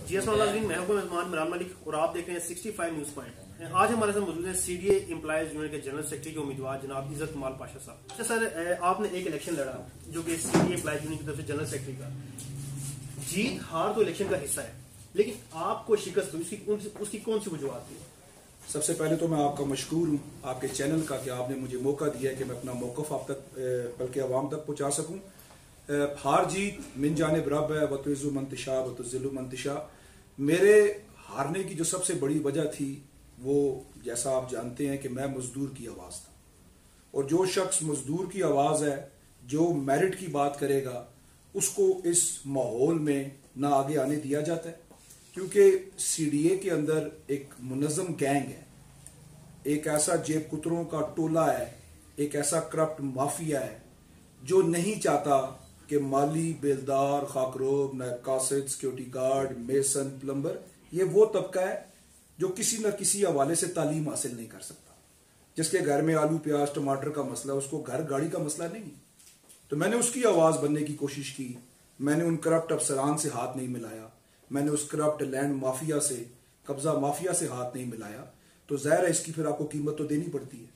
जी अस्सलाम वालेकुम, मैं हूं मेहमान इमरान मलिक और आप देख रहे हैं 65 न्यूज पॉइंट। आज हमारे साथ मौजूद है सीडीए एम्प्लॉयज यूनियन के जनरल सेक्रेटरी के उम्मीदवार जनाब इज्जत कमाल पाशा साहब। अच्छा सर, आपने एक इलेक्शन लड़ा जो कि सीडीए एम्प्लॉयज यूनियन की तरफ से जनरल सेक्रेटरी का। जीत हार तो इलेक्शन का हिस्सा है, लेकिन आपको शिकस्त हुई, उसकी कौन सी वजूहत थी? सबसे पहले तो मैं आपका मशकूर हूँ आपके चैनल का कि आपने मुझे मौका दिया है कि मैं अपना मौक़िफ़ आप तक बल्कि आवाम तक पहुँचा सकूँ। हार जीत मिन जाने बराबर है, वतुज़्ज़ु मंतशा वतुज़्ज़िल्लु मंतशा। मेरे हारने की जो सबसे बड़ी वजह थी वो, जैसा आप जानते हैं कि मैं मजदूर की आवाज़ था, और जो शख्स मजदूर की आवाज़ है, जो मेरिट की बात करेगा, उसको इस माहौल में ना आगे आने दिया जाता है। क्योंकि सीडीए के अंदर एक मुनज़्ज़म गैंग है, एक ऐसा जेब कुतरों का टोला है, एक ऐसा करप्ट माफिया है जो नहीं चाहता कि माली, बेलदार, खाकरोब, नायब कासिद, सिक्योरिटी गार्ड, मेसन, प्लम्बर, ये वो तबका है जो किसी न किसी हवाले से तालीम हासिल नहीं कर सकता। जिसके घर में आलू प्याज टमाटर का मसला, उसको घर गाड़ी का मसला नहीं। तो मैंने उसकी आवाज़ बनने की कोशिश की। मैंने उन करप्ट अफसरान से हाथ नहीं मिलाया, मैंने उस करप्ट लैंड माफिया से, कब्जा माफिया से हाथ नहीं मिलाया। तो ज़ाहिर है इसकी फिर आपको कीमत तो देनी पड़ती है।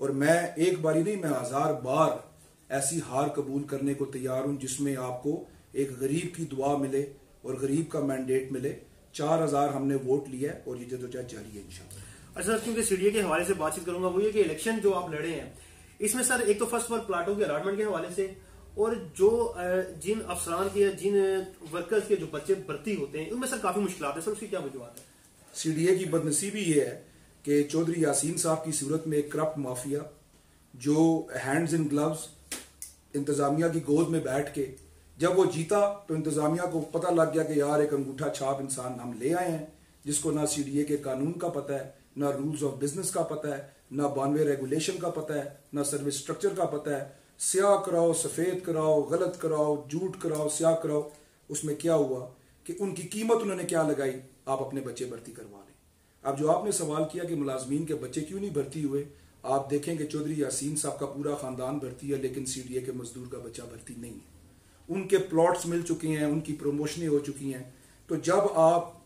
और मैं एक बारी नहीं, मैं 1000 बार ऐसी हार कबूल करने को तैयार हूं जिसमें आपको एक गरीब की दुआ मिले और गरीब का मैंडेट मिले। 4000 हमने वोट लिया है और ये जदोजहद जारी है इंशाल्लाह। अच्छा सर, क्योंकि सीडीए के हवाले से बातचीत करूंगा, वो ये कि इलेक्शन जो आप लड़े हैं इसमें सर एक तो फर्स्ट वर्क प्लाटों के अलॉटमेंट के हवाले से, और जो जिन अफसरान के, जिन वर्कर्स के जो बच्चे भर्ती होते हैं, उनमें सर काफी मुश्किल है। सर उसकी क्या वजूहत है? सीडीए की बदनसीबी ये है कि चौधरी यासीन साहब की सूरत में एक करप्ट माफिया जो हैंड्स इन ग्लव्स इंतजामिया की गोद में बैठ के, जब वो जीता तो इंतजामिया को पता लग गया कि यार एक अंगूठा छाप इंसान हम ले आए हैं जिसको ना सीडीए के कानून का पता है, ना रूल्स ऑफ बिजनेस का पता है, ना 92 रेगुलेशन का पता है, ना सर्विस स्ट्रक्चर का पता है। स्याह कराओ, सफेद कराओ, गलत कराओ, झूठ कराओ, स्याह कराओ। उसमें क्या हुआ कि उनकी कीमत उन्होंने क्या लगाई, आप अपने बच्चे भर्ती करवा लें। अब जो आपने सवाल किया कि मुलाजमीन के बच्चे क्यों नहीं भर्ती हुए, आप देखें कि चौधरी यासीन साहब का पूरा खानदान भर्ती है, लेकिन सीडीए के मजदूर का बच्चा भर्ती नहीं है। उनके प्लॉट्स मिल चुके हैं, उनकी प्रमोशनें हो चुकी हैं। तो जब आप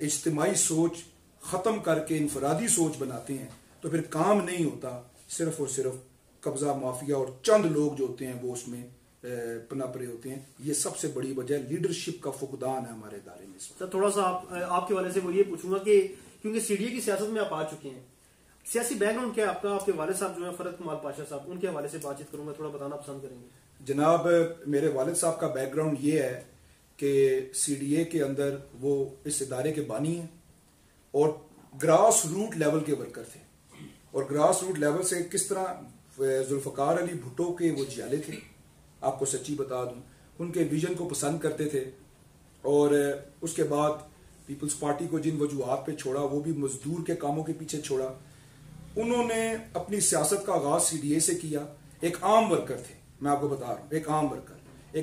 इज्तिमाई सोच खत्म करके इनफरादी सोच बनाते हैं तो फिर काम नहीं होता। सिर्फ और सिर्फ कब्जा माफिया और चंद लोग जो होते हैं वो उसमें पनप रहे होते हैं। ये सबसे बड़ी वजह लीडरशिप का फुकदान है हमारे इदारे में। सर थोड़ा सा आपके वाले से वो ये पूछूंगा कि क्योंकि सीडीए की सियासत में आप आ चुके हैं, सियासी बैकग्राउंड क्या है आपका? आपके वालिद साहब जो है फरद कमाल पाशा साहब, उनके हवाले से बातचीत करूंगा, थोड़ा बताना पसंद करेंगे? जनाब, मेरे वालिद साहब का बैकग्राउंड ये है कि सीडीए के अंदर वो इस इदारे के बानी हैं और ग्रास रूट लेवल के वर्कर थे। और ग्रास रूट लेवल से किस तरह जुल्फकार अली भुट्टो के वो जियाले थे, आपको सच्ची बता दूं, उनके विजन को पसंद करते थे। और उसके बाद पीपल्स पार्टी को जिन वजूहात पे छोड़ा, वो भी मजदूर के कामों के पीछे छोड़ा। उन्होंने अपनी सियासत का आगाज सीडीए से किया। एक आम वर्कर थे, मैं आपको बता रहा हूं, एक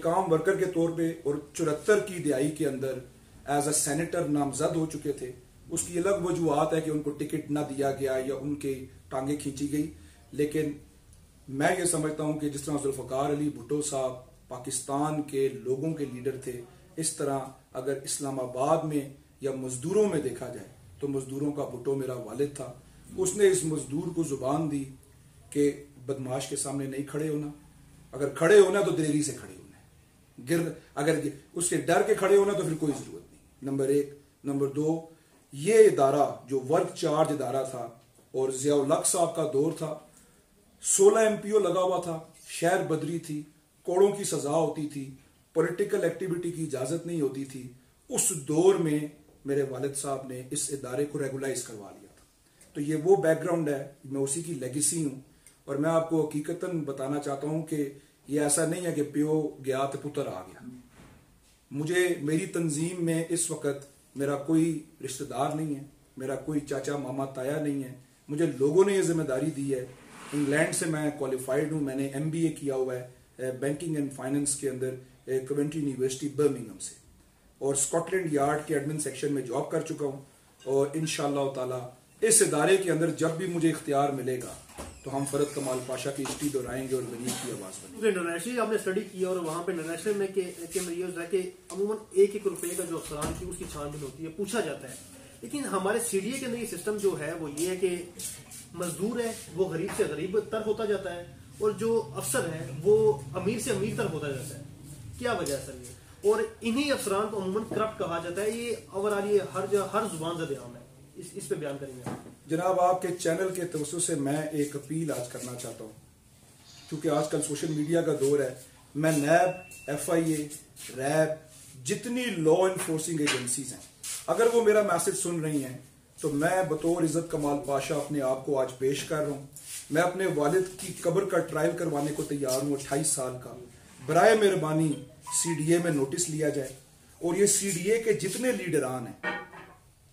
आम वर्कर के तौर पे, और 74 की दिहाई के अंदर एज अ सेनेटर नामजद हो चुके थे। उसकी अलग वजूहात है कि उनको टिकट ना दिया गया या उनके टांगे खींची गई। लेकिन मैं ये समझता हूं कि जिस तरह जुल्फकार अली भुट्टो साहब पाकिस्तान के लोगों के लीडर थे, इस तरह अगर इस्लामाबाद में या मजदूरों में देखा जाए तो मजदूरों का भुट्टो मेरा वालिद था। उसने इस मजदूर को जुबान दी कि बदमाश के सामने नहीं खड़े होना, अगर खड़े होना तो दिलेरी से खड़े होना, अगर उसके डर के खड़े होना तो फिर कोई जरूरत नहीं। नंबर 1। नंबर 2, ये इदारा जो वर्क चार्ज इदारा था और जियाउल हक साहब का दौर था, 16 एमपीओ लगा हुआ था, शहर बदरी थी, कोड़ों की सजा होती थी, पॉलिटिकल एक्टिविटी की इजाजत नहीं होती थी। उस दौर में मेरे वालिद साहब ने इस इदारे को रेगुलाइज करवा लिया था। तो ये वो बैकग्राउंड है, मैं उसी की लेगेसी हूं। और मैं आपको हकीकतन बताना चाहता हूं कि ये ऐसा नहीं है कि प्यो गया तो पुत्र आ गया। मुझे मेरी तंजीम में इस वक्त मेरा कोई रिश्तेदार नहीं है, मेरा कोई चाचा मामा ताया नहीं है। मुझे लोगों ने ये जिम्मेदारी दी है। इंग्लैंड से मैं क्वालिफाइड हूँ, मैंने MBA किया हुआ है बैंकिंग एंड फाइनेंस के अंदर कवेंट्री यूनिवर्सिटी बर्मिंघम से, और स्कॉटलैंड यार्ड के एडमिन सेक्शन में जॉब कर चुका हूँ। और इंशाअल्लाह ताला इस इदारे के अंदर जब भी मुझे इख्तियार मिलेगा तो हम फरद कमाल पाशा की हिस्ट्री दोहराएंगे और गरीब की आवाज़ बनेंगे। इंटरनेशनली आपने स्टडी की और वहाँ पे इंटरनेशनल में ये होता है कि अमूमन एक एक रुपए का जो अफसरान की उसकी छानबीन होती है, पूछा जाता है। लेकिन हमारे सीडीए के अंदर ये सिस्टम जो है वो ये है कि मजदूर है वो गरीब से गरीब तर होता जाता है और जो अफसर है वो अमीर से अमीर तर होता जाता है। क्या वजह है सर ये? और इन्हीं अफसरान को अमूमन करप्ट कहा जाता है। ये ओवरऑल ये हर जुबान से आम है। इस पे बयान करेंगे आप। जनाब, आपके चैनल के तवज्जो से मैं एक अपील आज करना चाहता हूँ, क्योंकि आजकल सोशल मीडिया का दौर है। मैं नैब, FIA, रैब, जितनी लॉ इन्फोर्सिंग एजेंसीज हैं, अगर वो मेरा मैसेज सुन रही हैं तो मैं बतौर इज़्ज़त कमाल पाशा अपने आप को आज पेश कर रहा हूँ। मैं अपने वालिद की कब्र का ट्रायल करवाने को तैयार हूँ, 28 साल का। बराए मेहरबानी CDA में नोटिस लिया जाए और ये CDA के जितने लीडरान हैं,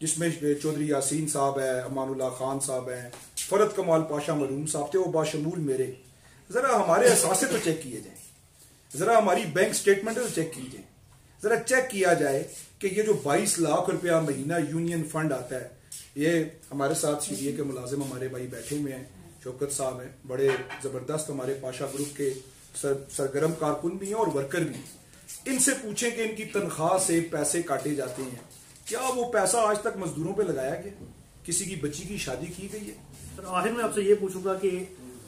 जिसमें चौधरी यासीन साहब है, अमानुल्लाह खान साहब हैं, फरद कमाल पाशा मरूम साहब थे, वो बाशमूल मेरे, जरा हमारे असासे तो चेक किए जाए, जरा हमारी बैंक स्टेटमेंट तो चेक की जाए, जरा चेक किया जाए कि ये जो 22 लाख रुपया महीना यूनियन फंड आता है, ये हमारे साथ CDA के मुलाजिम हमारे भाई बैठे हुए हैं, शौकत साहब हैं, बड़े जबरदस्त हमारे पाशा ग्रुप के सरगर्म कारकुन भी हैं और वर्कर भी हैं। इनसे पूछें कि इनकी तनख्वाह से पैसे काटे जाते हैं, क्या वो पैसा आज तक मजदूरों पे लगाया गया? किसी की बच्ची की शादी की गई है? सर आखिर में आपसे ये पूछूंगा कि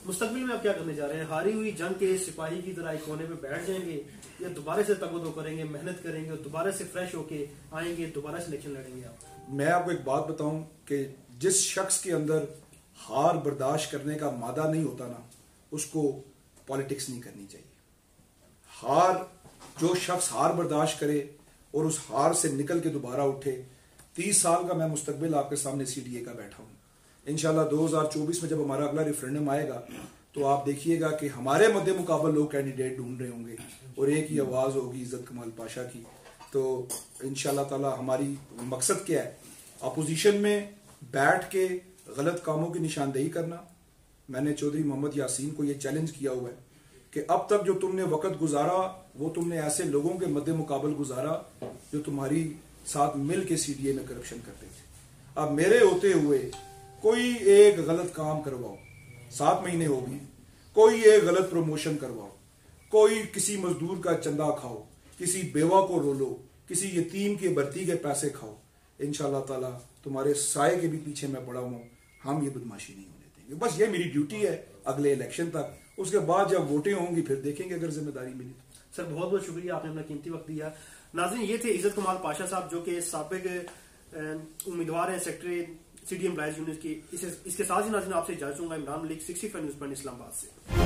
मुस्तकबिल में आप क्या करने जा रहे हैं? हारी हुई जंग के सिपाही की तरह एक कोने पे बैठ जाएंगे या दोबारा से तगदो करेंगे, मेहनत करेंगे और दोबारा से फ्रेश होके आएंगे, दोबारा से इलेक्शन लड़ेंगे आप? मैं आपको एक बात बताऊं कि जिस शख्स के अंदर हार बर्दाश्त करने का मादा नहीं होता ना, उसको पॉलिटिक्स नहीं करनी चाहिए। जो शख्स हार बर्दाश्त करे और उस हार से निकल के दोबारा उठे। 30 साल का मैं मुस्तकबिल आपके सामने CDA का बैठा हूं। इंशाल्लाह 2024 में जब हमारा अगला रेफरेंडम आएगा तो आप देखिएगा कि हमारे मद्दे मुकाबल लोग कैंडिडेट ढूंढ रहे होंगे और एक ही आवाज होगी इज़्ज़त कमाल पाशा की। तो इंशाल्लाह ताला हमारी मकसद क्या है? अपोजिशन में बैठ के गलत कामों की निशानदेही करना। मैंने चौधरी मोहम्मद यासीन को यह चैलेंज किया हुआ है कि अब तक जो तुमने वक्त गुजारा वो तुमने ऐसे लोगों के मद्दे मुकाबल गुजारा जो तुम्हारी साथ मिल के CDA में करप्शन करते थे। अब मेरे होते हुए कोई एक गलत काम करवाओ, 7 महीने हो गए, कोई एक गलत प्रमोशन करवाओ, कोई किसी मजदूर का चंदा खाओ, किसी बेवा को रोलो, किसी यतीम के भर्ती के पैसे खाओ, इंशाल्लाह ताला तुम्हारे साए के भी पीछे मैं पड़ा हूं। हम ये बदमाशी नहीं होने देंगे। बस ये मेरी ड्यूटी है अगले इलेक्शन तक। उसके बाद जब वोटें होंगी फिर देखेंगे अगर जिम्मेदारी मिली तो। सर बहुत बहुत शुक्रिया, आपने अपना कीमती वक्त दिया। नाज़रीन, ये थे इज़्ज़त कमाल पाशा साहब जो कि साबिक उम्मीदवार हैं सेक्रेटरी CDA एम्प्लॉयज यूनियन की। इसके साथ ही नाज़रीन आपसे इजाज़त दूंगा। इमरान मलिक, 65 न्यूज़ पॉइंट, इस्लामाबाद से।